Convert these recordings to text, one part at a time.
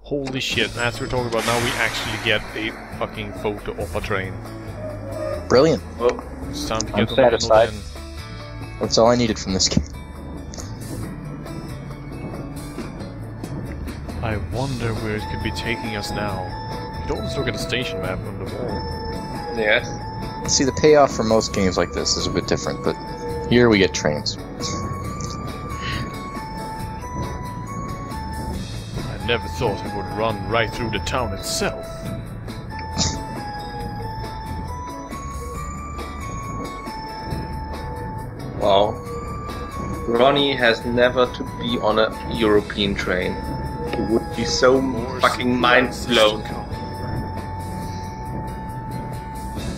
Holy shit, as we're talking about now, we actually get a fucking photo of a train. Brilliant. Well, It's time to I'm get on the satisfied. in. That's all I needed from this game. I wonder where it could be taking us now. You can always look at the station map on the wall. yes. See, the payoff for most games like this is a bit different, but here we get trains. I never thought it would run right through the town itself. Wow. Ronnie has never to be on a European train. He would be so fucking mind blown.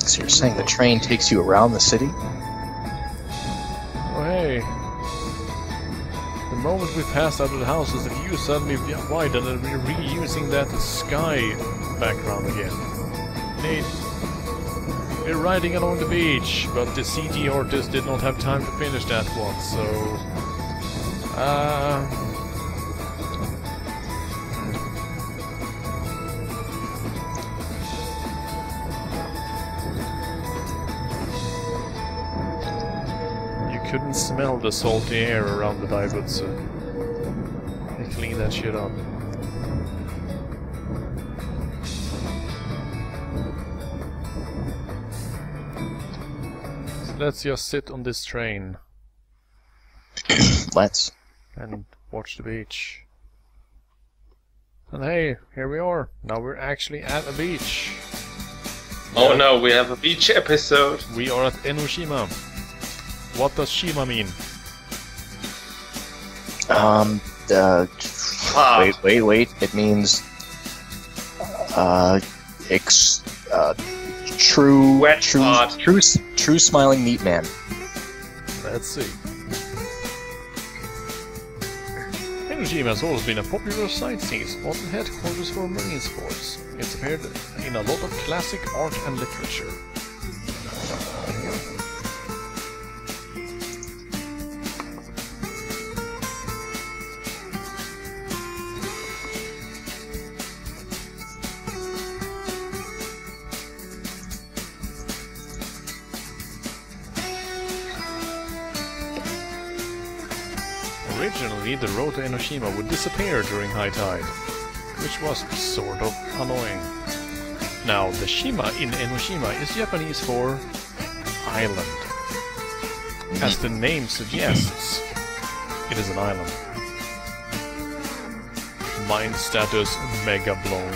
So you're saying the train takes you around the city? Oh hey. The moment we passed out of the houses, the view suddenly widened and we're reusing that sky background again. Nate, we're riding along the beach, but the CG artist did not have time to finish that one, so... couldn't smell the salty air around the Daibutsu. They cleaned that shit up. So let's just sit on this train Let's. and watch the beach. And hey, here we are. Now we're actually at a beach. Oh no, we have a beach episode. We are at Enoshima. What does Shima mean? Wait. It means, Wet spot. true smiling meat man. Let's see. Enoshima has always been a popular sightseeing spot and headquarters for marine sports. It's appeared in a lot of classic art and literature. Originally, the road to Enoshima would disappear during high tide, which was sort of annoying. Now, the Shima in Enoshima is Japanese for island. As the name suggests, it is an island. Mind status mega blown.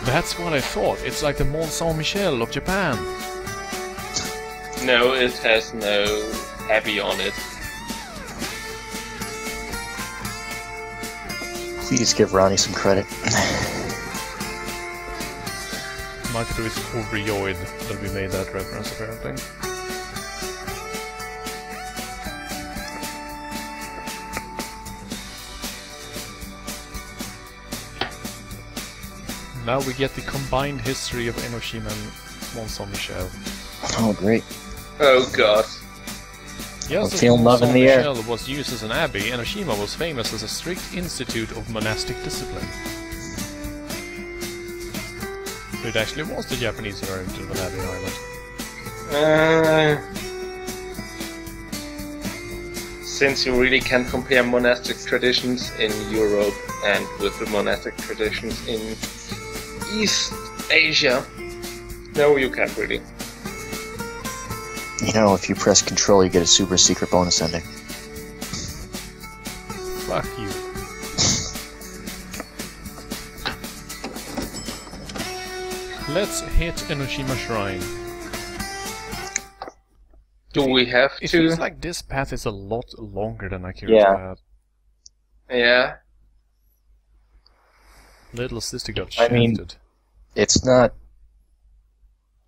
That's what I thought. It's like the Mont Saint-Michel of Japan. No, it has no abbey on it. Please give Ronnie some credit. Might do it's overjoyed that we made that reference, apparently. Now we get the combined history of Enoshima and Mont Saint-Michel. Oh, great. Oh god. Yes, I'm feeling love in the air. Saint-Michel was used as an abbey, Enoshima was famous as a strict institute of monastic discipline. So it actually was the Japanese variant of an abbey island. Since you really can't compare monastic traditions in Europe and with the monastic traditions in East Asia, no, you can't really. You know, if you press control, you get a super secret bonus ending. Fuck you. Let's hit Enoshima Shrine. Do we have It to? feels like this path is a lot longer than Akira's Yeah. path. Yeah. Little sister got I mean- shafted. It's not...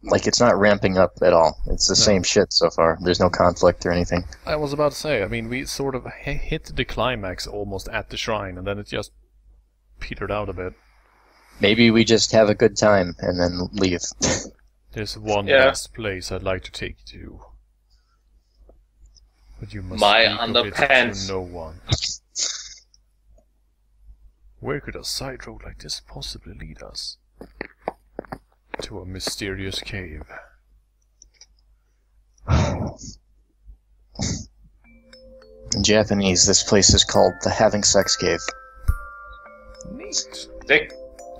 Like, it's not ramping up at all. It's the same shit so far. There's no conflict or anything. I was about to say, I mean, we sort of hit the climax almost at the shrine, and then it just petered out a bit. Maybe we just have a good time and then leave. There's one Yeah. last place I'd like to take you to. But you must My speak of it underpants. to no one. Where could a side road like this possibly lead us? To a mysterious cave. In Japanese, this place is called the Having Sex Cave. Neat.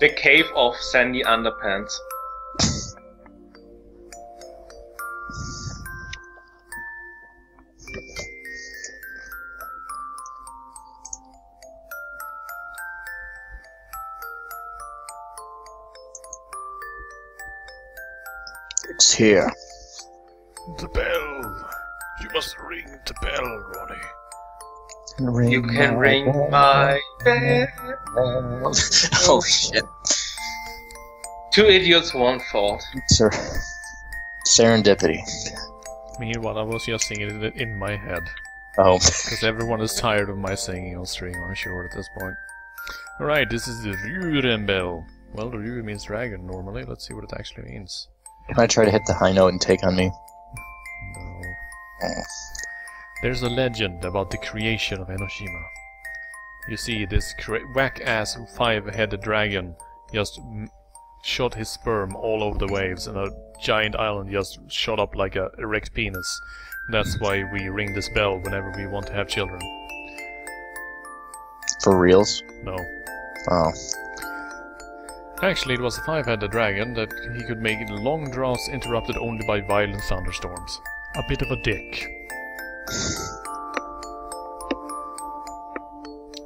The cave of sandy underpants. It's here. The bell. You must ring the bell, Ronnie. You can ring my bell. Oh shit. Two idiots, one fault. Sir. Serendipity. Meanwhile, I was just singing it in my head. Oh. Because everyone is tired of my singing on stream, I'm sure, at this point. Alright, this is the Ryuren bell. Well, the Ryu means dragon normally. Let's see what it actually means. Can I try to hit the high note and take on me? No. Oh. There's a legend about the creation of Enoshima. You see, this whack-ass 5-headed dragon just shot his sperm all over the waves, and a giant island just shot up like a erect penis. That's why we ring this bell whenever we want to have children. For reals? No. Oh. Actually, it was a 5-headed dragon that he could make in long draughts interrupted only by violent thunderstorms. A bit of a dick.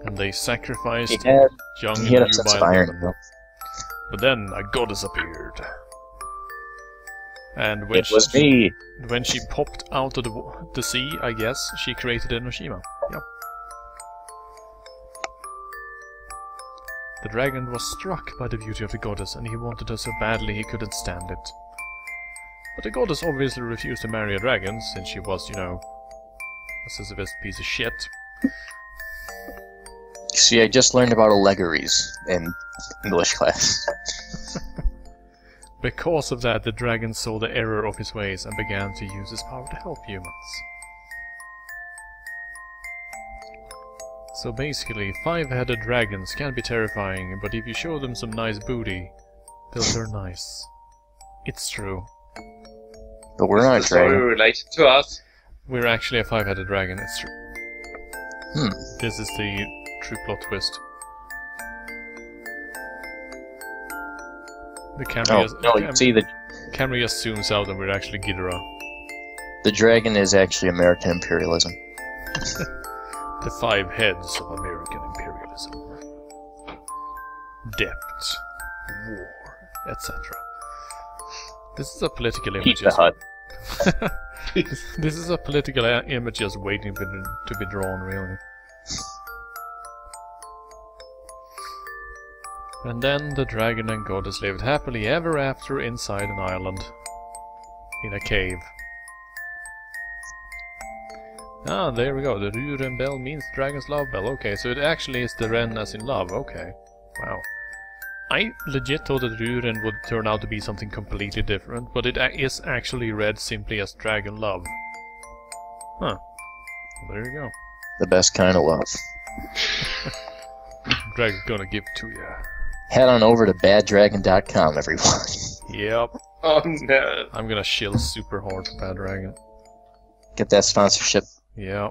And they sacrificed young He had a sense of nubile irony, women. though. But then a goddess appeared. And It was me! when she popped out of the sea, I guess, she created Enoshima. Yep. The dragon was struck by the beauty of the goddess, and he wanted her so badly he couldn't stand it. But the goddess obviously refused to marry a dragon, since she was, you know, a Sisyphus piece of shit. See, I just learned about allegories in English class. Because of that, the dragon saw the error of his ways and began to use his power to help humans. So basically, 5-headed dragons can be terrifying, but if you show them some nice booty, they'll turn nice. It's true. But we're not a Is the story dragon. related to us? We're actually a 5-headed dragon, it's true. Hmm. This is the true plot twist. The camera, Oh, no, you see, camera just zooms out and we're actually Ghidorah. the dragon is actually American imperialism. The 5 heads of American imperialism. Debt, war, etc. This is a political image. Pizza Hut. This is a political image just waiting to be drawn, really. And then the dragon and goddess lived happily ever after inside an island. In a cave. Ah, there we go. The Ryuren bell means dragon's love bell. Okay, so it actually is the Ren as in love. Okay. Wow. I legit thought that Ryuren would turn out to be something completely different, but it is actually read simply as dragon love. Huh. Well, there you go. The best kind of love. Dragon's gonna give it to you. Head on over to baddragon.com, everyone. Yep. Oh no. I'm gonna shill super hard for Bad Dragon. Get that sponsorship. Yeah.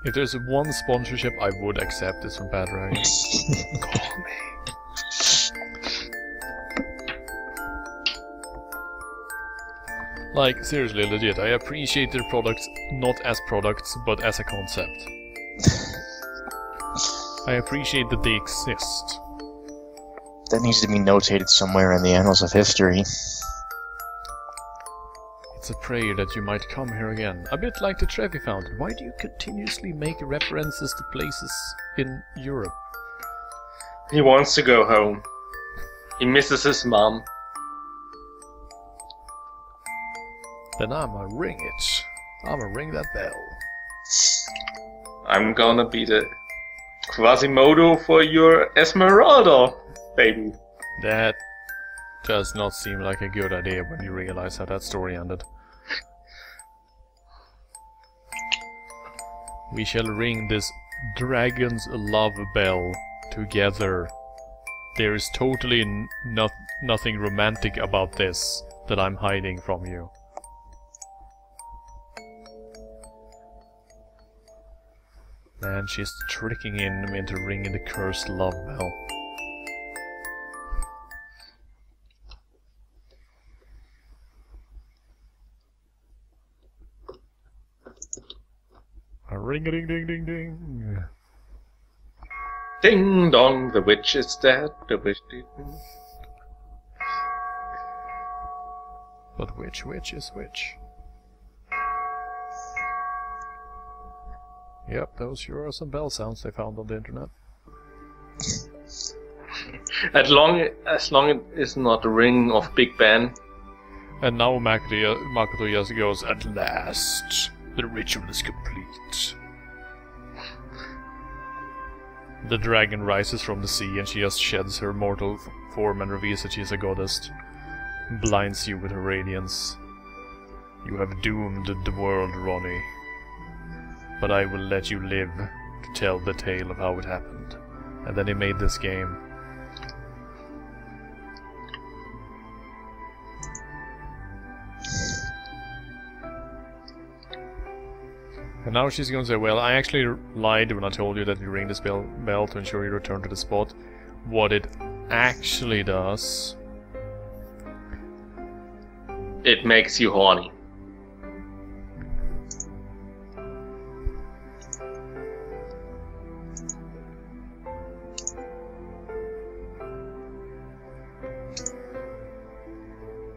If there's one sponsorship I would accept, it's from Bad Dragon. Call me. Like, seriously, legit, I appreciate their products not as products, but as a concept. I appreciate that they exist. That needs to be notated somewhere in the annals of history. It's a prayer that you might come here again. A bit like the Trevi Fountain. Why do you continuously make references to places in Europe? He wants to go home. He misses his mom. Then I'ma ring it. I'ma ring that bell. I'm gonna be the Quasimodo for your Esmeralda, baby. That does not seem like a good idea when you realize how that story ended. We shall ring this dragon's love bell together. There is totally nothing romantic about this that I'm hiding from you. Man, she's tricking him into ringing the cursed love bell. A ring-a-ding-ding-ding-ding. Ding dong, the witch is dead. The witch didn't. But which is which? Yep, those sure are some bell sounds they found on the internet. As long it is not a ring of Big Ben. And now Makoto just goes, at last, the ritual is complete. The dragon rises from the sea and she just sheds her mortal form and reveals that she is a goddess. Blinds you with her radiance. You have doomed the world, Ronnie. But I will let you live to tell the tale of how it happened. And then he made this game. And now she's going to say, well, I actually lied when I told you that you ring this bell to ensure you return to the spot. What it actually does... It makes you horny.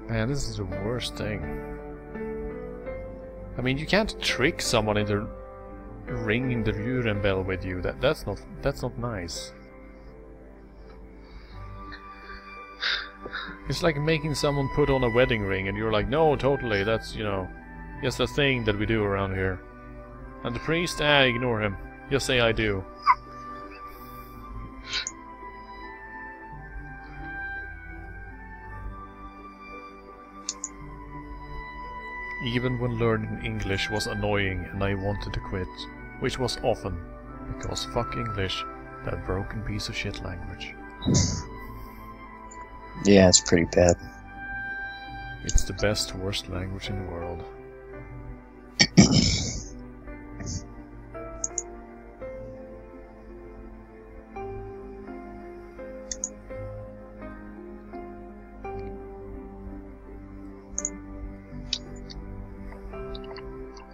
Man, this is the worst thing. I mean, you can't trick someone into ringing the Ruren bell with you. That's not nice. It's like making someone put on a wedding ring and you're like, no, totally, that's, you know, just a thing that we do around here. And the priest, ignore him. Just say I do. Even when learning English was annoying and I wanted to quit, which was often, because fuck English, that broken piece of shit language. Yeah, it's pretty bad. It's the best, worst language in the world.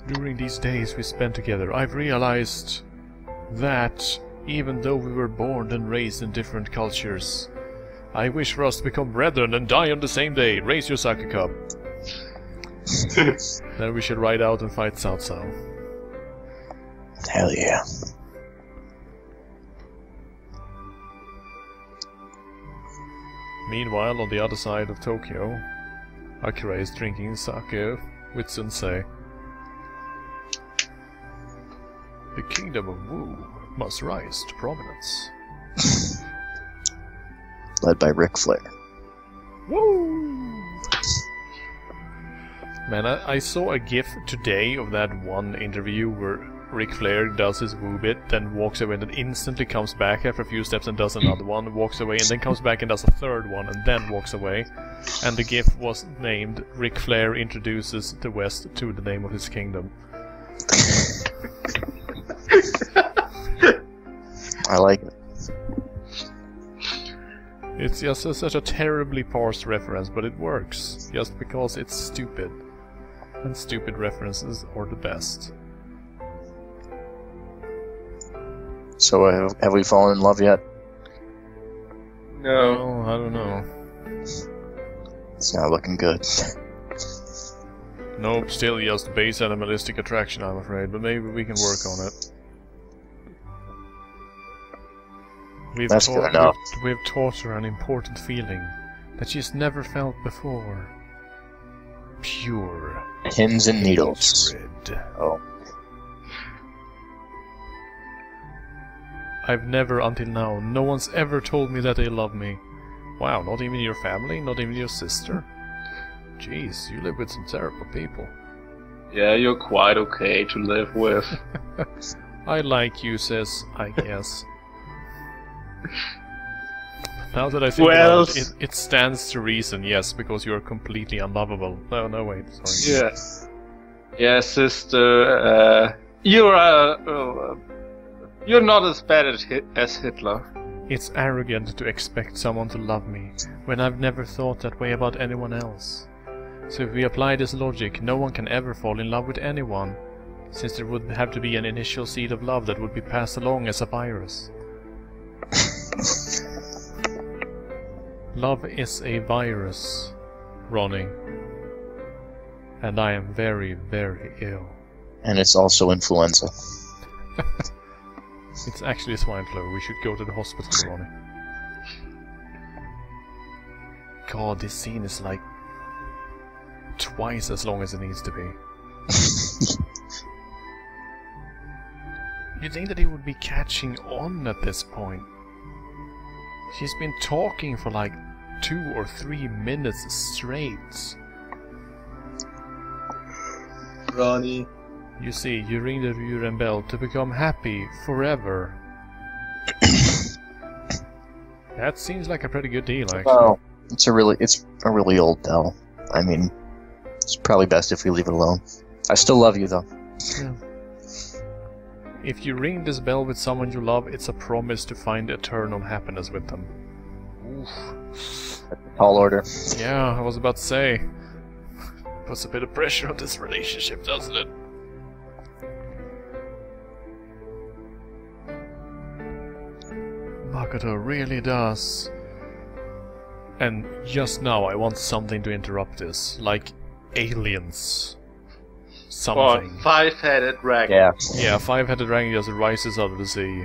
During these days we spent together, I've realized that, even though we were born and raised in different cultures, I wish for us to become brethren and die on the same day. Raise your sake cup. Then we should ride out and fight Cao Cao. Hell yeah. Meanwhile, on the other side of Tokyo, Akira is drinking sake with Sensei. The kingdom of Wu must rise to prominence. Led by Ric Flair. Woo! Man, I saw a gif today of that one interview where Ric Flair does his woo bit, then walks away and then instantly comes back after a few steps and does another one, walks away and then comes back and does a third one and then walks away. And the gif was named Ric Flair introduces the West to the name of his kingdom. I like it. It's just such a terribly parsed reference, but it works, just because it's stupid. And stupid references are the best. So, have we fallen in love yet? No. Oh, I don't know. It's not looking good. Nope, still just base animalistic attraction, I'm afraid, but maybe we can work on it. That's good enough. We've taught her an important feeling that she's never felt before. Pure. Pins and needles. Hatred. Oh. I've never, until now, no one's ever told me that they love me. Wow, not even your family? Not even your sister? Jeez, you live with some terrible people. Yeah, you're quite okay to live with. I like you, sis, I guess. Now that I think Well, about it, it stands to reason, yes, because you are completely unlovable. No, wait, sorry. yes. Yes, sister. You're not as bad as Hitler. It's arrogant to expect someone to love me, when I've never thought that way about anyone else. So if we apply this logic, no one can ever fall in love with anyone, since there would have to be an initial seed of love that would be passed along as a virus. Love is a virus, Ronnie. And I am very, very ill. And it's also influenza. It's actually swine flu. We should go to the hospital, Ronnie. God, this scene is like twice as long as it needs to be. You'd think that he would be catching on at this point. She's been talking for like 2 or 3 minutes straight. Ronnie. You see, you ring the Ruren bell to become happy forever. That seems like a pretty good deal, actually. Well, it's a really old bell. I mean, it's probably best if we leave it alone. I still love you, though. Yeah. If you ring this bell with someone you love, it's a promise to find eternal happiness with them. Oof. Tall order. Yeah, I was about to say. Puts a bit of pressure on this relationship, doesn't it? Makoto really does. And just now I want something to interrupt this. Like aliens. Something. Or five-headed dragon. Yeah. Yeah, five-headed dragon just rises out of the sea.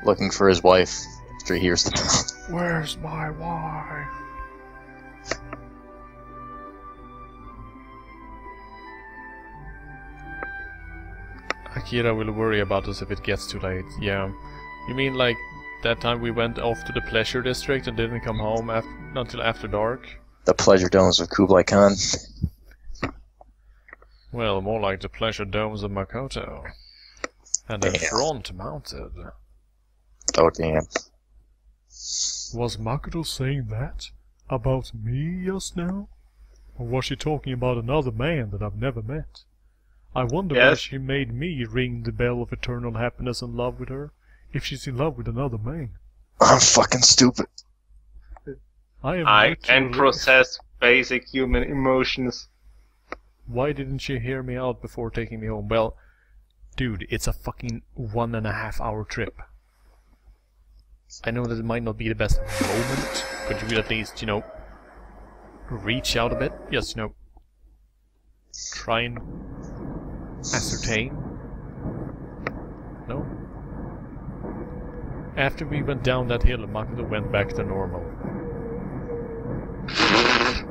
Looking for his wife after he hears the bell. Where's my wife? Akira will worry about us if it gets too late. Yeah. You mean like that time we went off to the pleasure district and didn't come home until after dark? The pleasure domes of Kublai Khan. Well, more like the pleasure domes of Makoto. And a front mounted. Oh, damn. Was Makoto saying that? About me just now? Or was she talking about another man that I've never met? I wonder why she made me ring the bell of eternal happiness and love with her, if she's in love with another man. I'm fucking stupid. I can process basic human emotions. Why didn't she hear me out before taking me home? Well, dude, it's a fucking 1.5-hour trip. I know that it might not be the best moment, but you could at least, reach out a bit. Just, try and ascertain. No? After we went down that hill, Makoto went back to normal.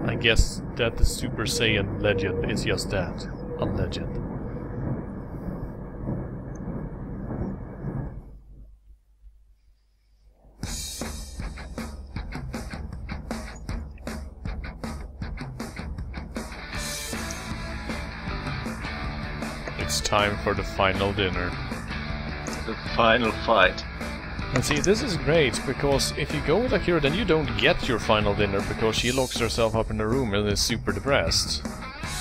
I guess that the Super Saiyan legend is just that, a legend. It's time for the final dinner. The final fight. And see, this is great, because if you go with Akira, then you don't get your final dinner, because she locks herself up in a room and is super depressed.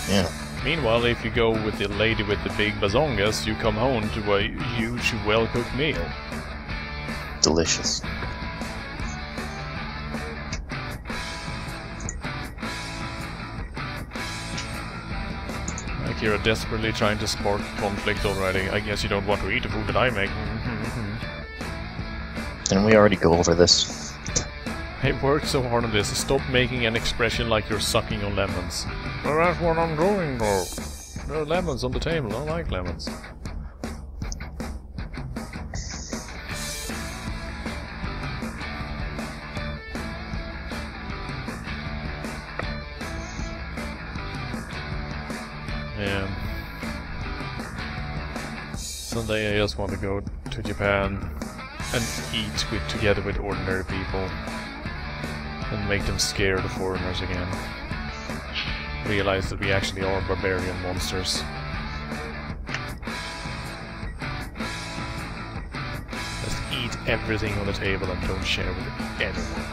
Yeah. Meanwhile, if you go with the lady with the big bazongas, you come home to a huge, well-cooked meal. Delicious. Akira desperately trying to spark conflict already. I guess you don't want to eat the food that I make. Didn't we already go over this? I worked so hard on this. Stop making an expression like you're sucking on lemons. Well, that's what I'm doing, though. There are lemons on the table. I like lemons. Yeah. Someday I just want to go to Japan and eat together with ordinary people and make them scared of foreigners again. Realize that we actually are barbarian monsters. Just eat everything on the table and don't share with anyone.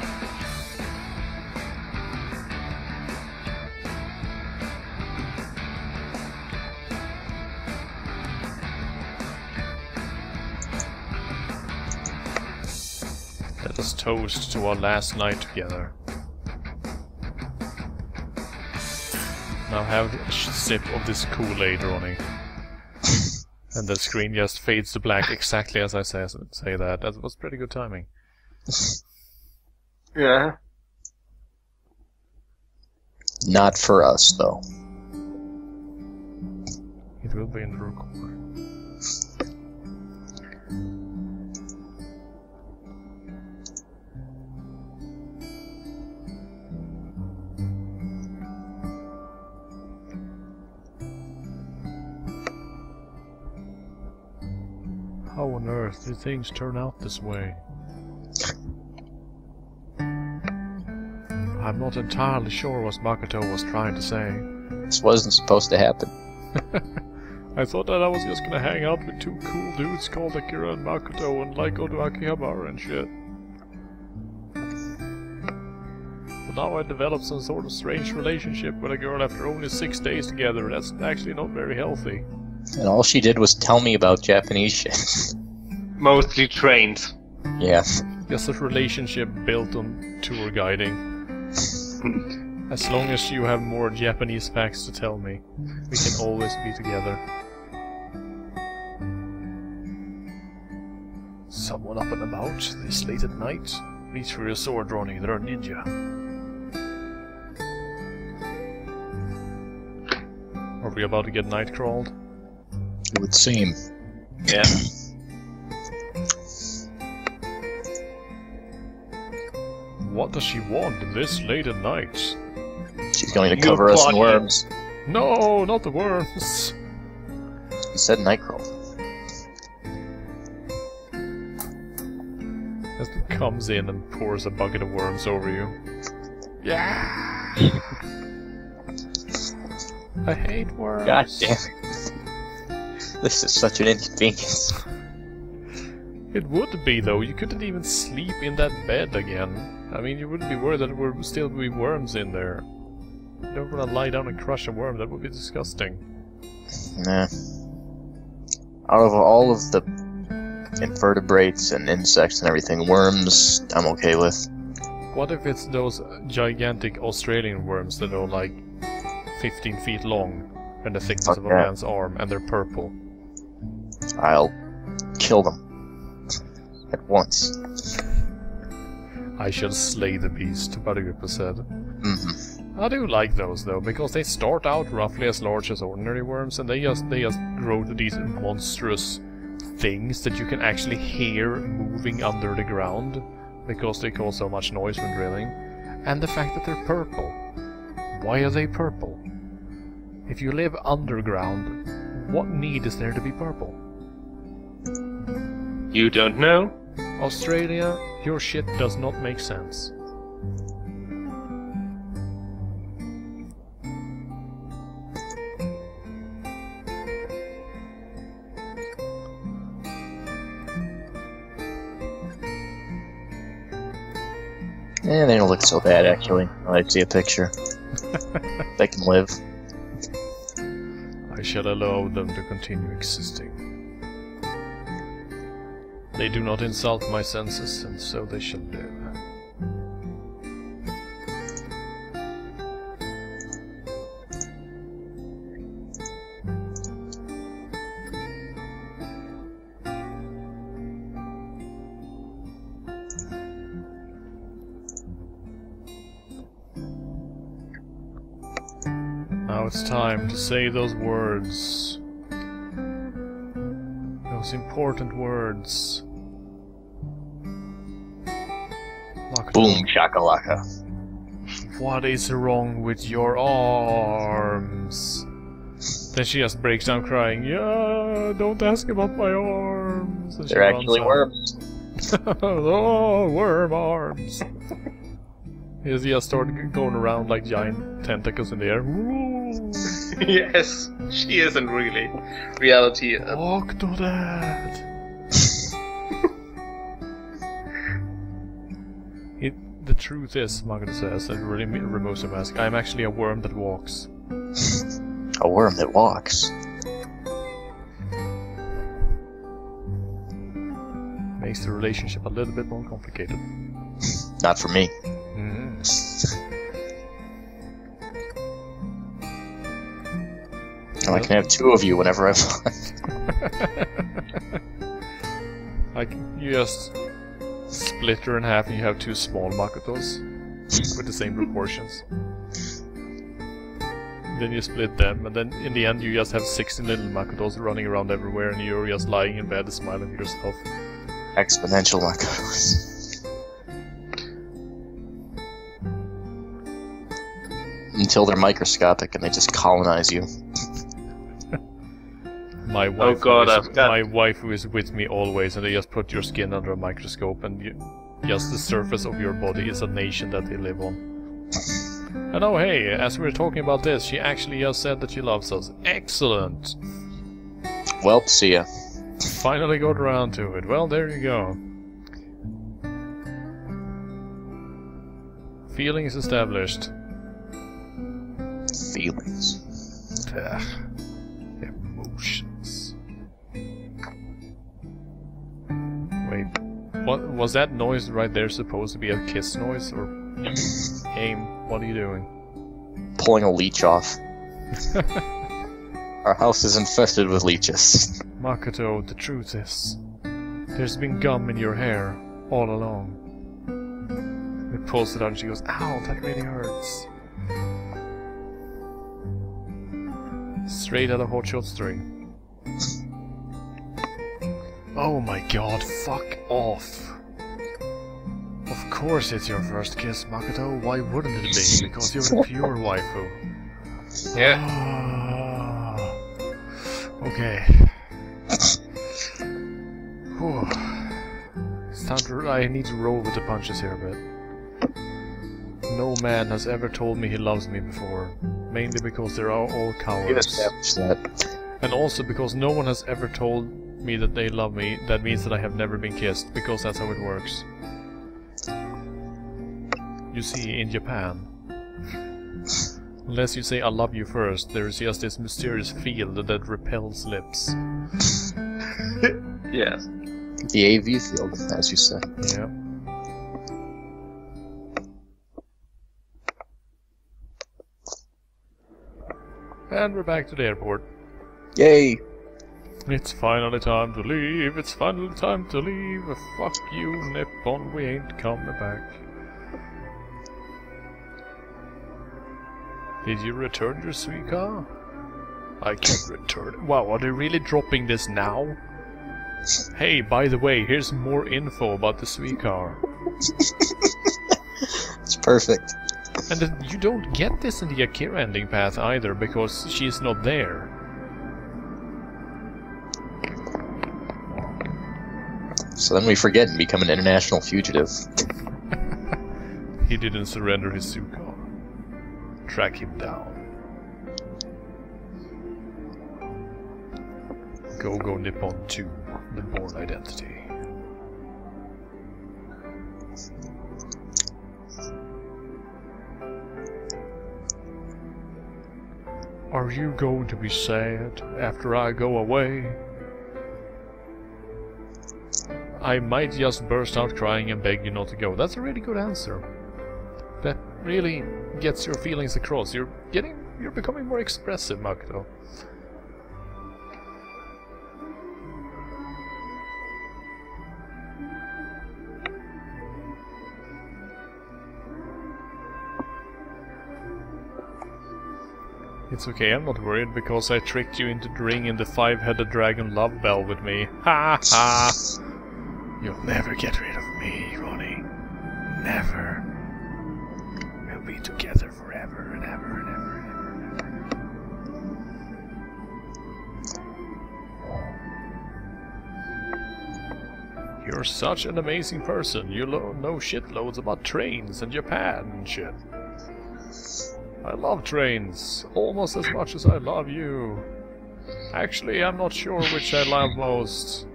Let us toast to our last night together. Now have a sip of this Kool-Aid, Ronnie. And the screen just fades to black exactly as I say that. That was pretty good timing. Yeah. Not for us, though. It will be in the record. How on earth did things turn out this way? I'm not entirely sure what Makoto was trying to say. This wasn't supposed to happen. I thought that I was just gonna hang out with two cool dudes called Akira and Makoto and like go to Akihabara and shit. But now I developed some sort of strange relationship with a girl after only 6 days together. That's actually not very healthy. And all she did was tell me about Japanese shit. Mostly trains. Yeah. Just a relationship built on tour guiding. As long as you have more Japanese facts to tell me, we can always be together. Someone up and about this late at night? Reach for your sword, Ronnie, they're a ninja. Are we about to get night crawled? It would seem. Yeah. What does she want this late at night? She's going to cover us in worms. No, not the worms. You said Nightcrawler. As it comes in and pours a bucket of worms over you. Yeah! I hate worms. God damn it. This is such an inconvenience. It would be, though. You couldn't even sleep in that bed again. I mean, you wouldn't be worried that there would still be worms in there. You don't want to lie down and crush a worm. That would be disgusting. Nah. Out of all of the invertebrates and insects and everything, worms I'm okay with. What if it's those gigantic Australian worms that are like 15 feet long and the thickness of a man's arm and they're purple? I'll kill them. At once. I shall slay the beast, Badaguppa said. Mm-hmm. I do like those though, because they start out roughly as large as ordinary worms, and they just grow to these monstrous things that you can actually hear moving under the ground, because they cause so much noise when drilling. And the fact that they're purple. Why are they purple? If you live underground, what need is there to be purple? You don't know? Australia, your shit does not make sense. They don't look so bad, actually. I see a picture. They can live. I shall allow them to continue existing. They do not insult my senses, and so they shall live. Now it's time to say those words. Those important words. Boom shakalaka. What is wrong with your arms? Then she just breaks down crying. Yeah, don't ask about my arms. And they're actually worms. Oh, worm arms. He just started going around like giant tentacles in the air. Yes, she isn't really. Reality. Octodad. the truth is, Makoto says, and really removes her mask, I'm actually a worm that walks. A worm that walks. Makes the relationship a little bit more complicated. Not for me. I can have two of you whenever I want. Like, you just split her in half and you have two small Makotos with the same proportions. Then you split them, and then in the end you just have 16 little Makotos running around everywhere and you're just lying in bed smiling at yourself. Exponential Makotos. Until they're microscopic and they just colonize you. My wife, my wife who is with me always, and they just put your skin under a microscope, and just the surface of your body is a nation that they live on. And oh hey, as we were talking about this, she actually just said that she loves us. Excellent! Well, see ya. Finally got around to it. Well, there you go. Feelings established. Feelings. Emotions. Wait, what was that noise right there supposed to be a kiss noise, or aim? What are you doing? Pulling a leech off. Our house is infested with leeches. Makoto, the truth is, there's been gum in your hair all along. It pulls it out and she goes, ow, that really hurts. Straight out of Hot Shots 3. Oh my god, fuck off. Of course it's your first kiss, Makoto. Why wouldn't it be? Because you're a pure waifu. Yeah. Okay. Whew. It's time to... I need to roll with the punches here a bit. No man has ever told me he loves me before. Mainly because they're all cowards. You established that. And also because no one has ever told me that they love me. That means that I have never been kissed, because that's how it works. You see, in Japan, unless you say I love you first, there's just this mysterious field that repels lips. Yes. The AV field, as you said. Yeah. And we're back to the airport. Yay! It's finally time to leave, it's finally time to leave. Fuck you, Nippon, we ain't coming back. Did you return your Suica? I can't return it. Wow, are they really dropping this now? Hey, by the way, here's more info about the Suica. It's perfect. And you don't get this in the Akira ending path either, because she's not there. So then we forget and become an international fugitive. He didn't surrender his Suica. Track him down. Go Nippon 2, the Born Identity. Are you going to be sad after I go away? I might just burst out crying and beg you not to go. That's a really good answer. That really gets your feelings across. You're becoming more expressive, Makoto. It's okay, I'm not worried, because I tricked you into ringing the 5-headed dragon love bell with me. Ha ha! You'll never get rid of me, Ronnie. Never. We'll be together forever and ever and ever and ever and ever. You're such an amazing person. You know shitloads about trains and Japan and shit. I love trains, almost as much as I love you. Actually, I'm not sure which I love most.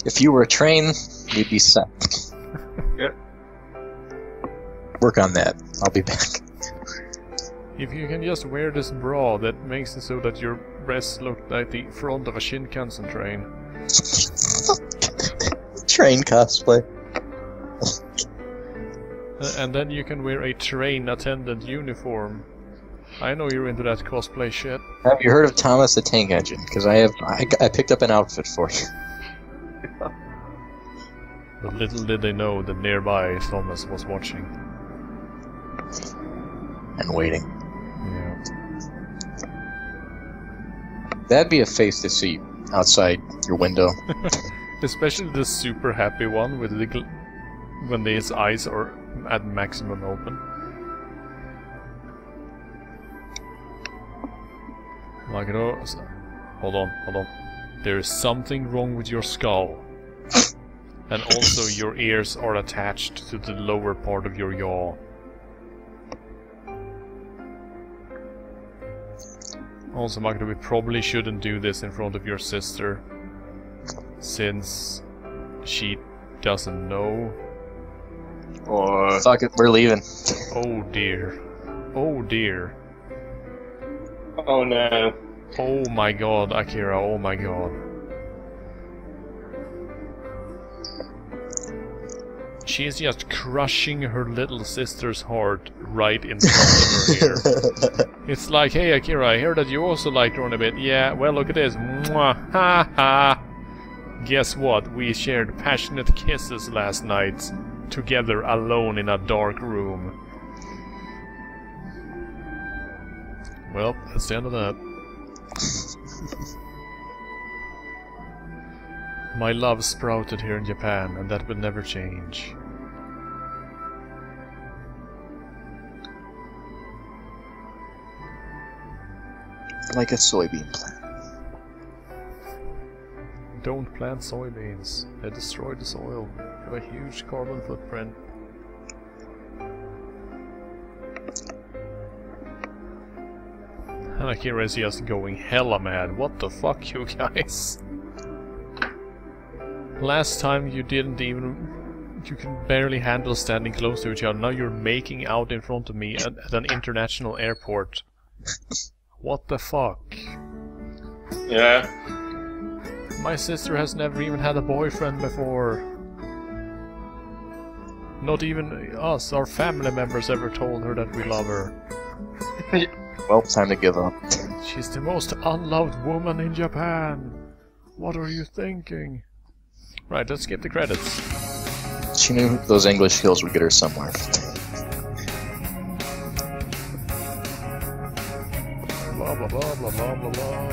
If you were a train, you'd be set. Yeah. work on that. I'll be back. If you can just wear this bra that makes it so that your breasts look like the front of a Shinkansen train. Train cosplay. And then you can wear a train attendant uniform. I know you're into that cosplay shit. Have you heard of Thomas the Tank Engine? Because I picked up an outfit for you. But little did they know that nearby Thomas was watching. And waiting. Yeah. That'd be a face to see outside your window. Especially the super happy one with the when his eyes are at maximum open. Like, hold on. There is something wrong with your skull. And also your ears are attached to the lower part of your jaw. Also, Magda, we probably shouldn't do this in front of your sister, since she doesn't know. Or Fuck it, we're leaving. Oh dear. Oh dear. oh no. Oh my god, Akira, oh my god. She is just crushing her little sister's heart right in front of her here. It's like, hey Akira, I hear that you also like her a bit. Yeah, well look at this. Mwah, ha ha. Guess what? We shared passionate kisses last night, together alone in a dark room. Well, that's the end of that. My love sprouted here in Japan, and that will never change. Like a soybean plant. Don't plant soybeans. They destroy the soil. Have a huge carbon footprint. And Akira is just going hella mad. What the fuck, you guys? Last time you didn't even... You can barely handle standing close to each other. Now you're making out in front of me at an international airport. What the fuck? Yeah. My sister has never even had a boyfriend before. Not even us, our family members, ever told her that we love her. Well, time to give up. She's the most unloved woman in Japan. What are you thinking? Right, let's skip the credits. She knew those English skills would get her somewhere. Blah blah blah blah blah blah blah.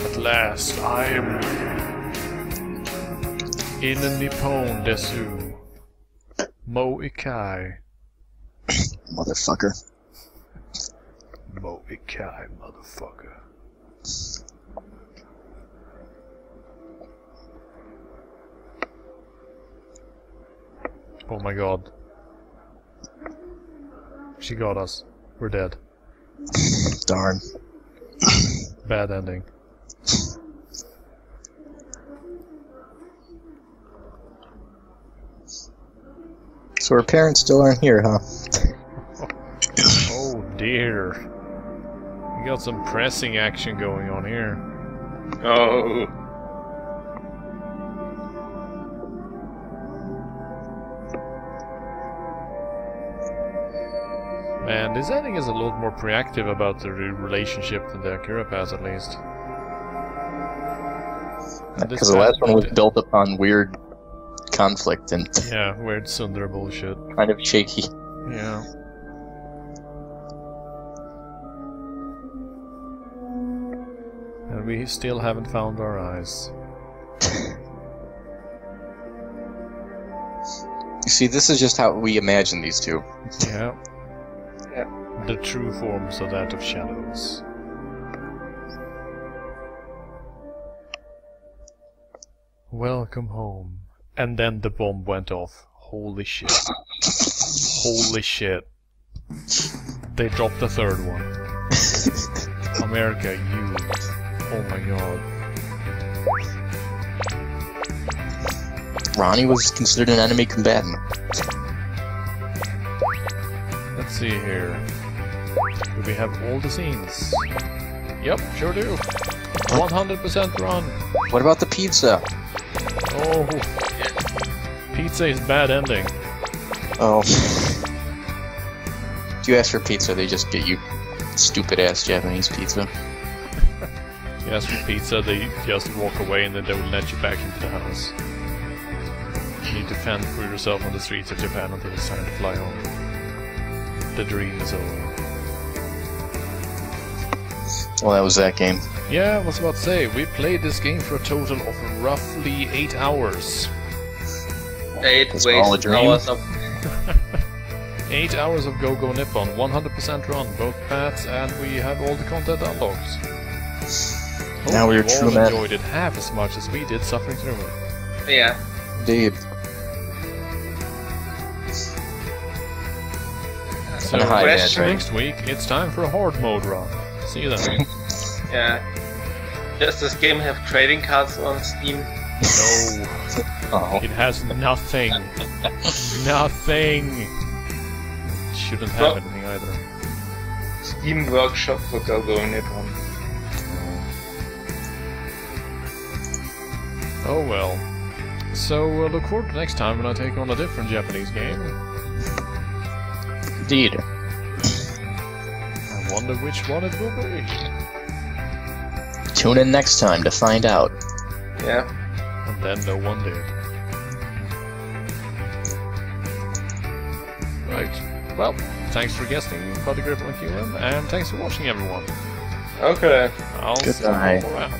At last, I am in Nippon desu. Mo ikai. Motherfucker. Mo ikai, motherfucker. Oh my god. She got us. We're dead. Darn. Bad ending. So her parents still aren't here, huh? Oh dear. We got some pressing action going on here. Oh. Man, this ending is a lot more proactive about the relationship than the Akira Pass, at least. Because the last one was built upon weird conflict and yeah, weird Sundara bullshit. kind of shaky. Yeah. And we still haven't found our eyes. You see, this is just how we imagine these two. Yeah. The true forms are that of shadows. Welcome home. And then the bomb went off. Holy shit. Holy shit. They dropped the third one. America, you. Oh my god. Ronnie was considered an enemy combatant. Let's see here. Do we have all the scenes? Yep, sure do. 100% run. What about the pizza? Oh, pizza is bad ending. Oh. If you ask for pizza, they just get you stupid-ass Japanese pizza. You ask for pizza, they just walk away and then they will let you back into the house. You need to fend for yourself on the streets of Japan until it's time to fly home. The dream is over. Well, that was that game. Yeah, I was about to say, we played this game for a total of roughly 8 hours. 8 That's all a wasted dream. hours of 8 hours of Go Nippon, 100% run, both paths, and we have all the content unlocked. Now Hope we're you true all men. enjoyed it half as much as we did suffering through it. yeah. Indeed. So, And a high question. edge, next week, it's time for a hard mode run. See you then. Yeah. Does this game have trading cards on Steam? No, Oh. it has nothing. Nothing. It shouldn't have Well- anything either. Steam Workshop for Go Nippon. Oh well. So, look forward to next time when I take on a different Japanese game. Indeed. I wonder which one it will be. Tune in next time to find out. Yeah. And then no one did. Right. Well, thanks for guesting, Buddy Gripple and QM, and thanks for watching, everyone. Okay. I'll see you Goodbye. all around.